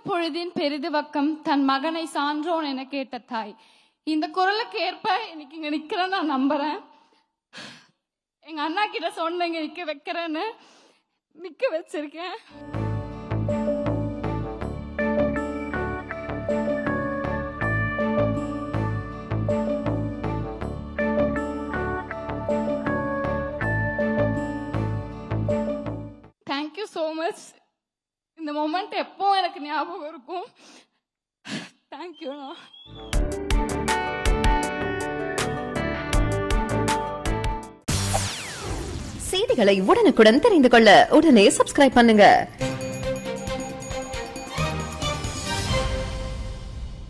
பொழுதின் பெரிதுவக்கம் தன் மகனை சான்றோன் என கேட்ட தாய். இந்த குரலுக்கு ஏற்ப இன்னைக்கு இங்க நிக்கிறேன். நான் நம்புறேன். எங்க அண்ணா கிட்ட சொன்னீங்க நிக்க வைக்கிறேன்னு, நிக்க வச்சிருக்கேன். Thank you so much. இந்த மொமெண்ட் எப்போ எனக்கு ஞாபகம் இருக்கும். தேங்க்யூண்ணா. செய்திகளை உடனுக்குடன் தெரிந்து கொள்ள உடனே சப்ஸ்கிரைப் பண்ணுங்க.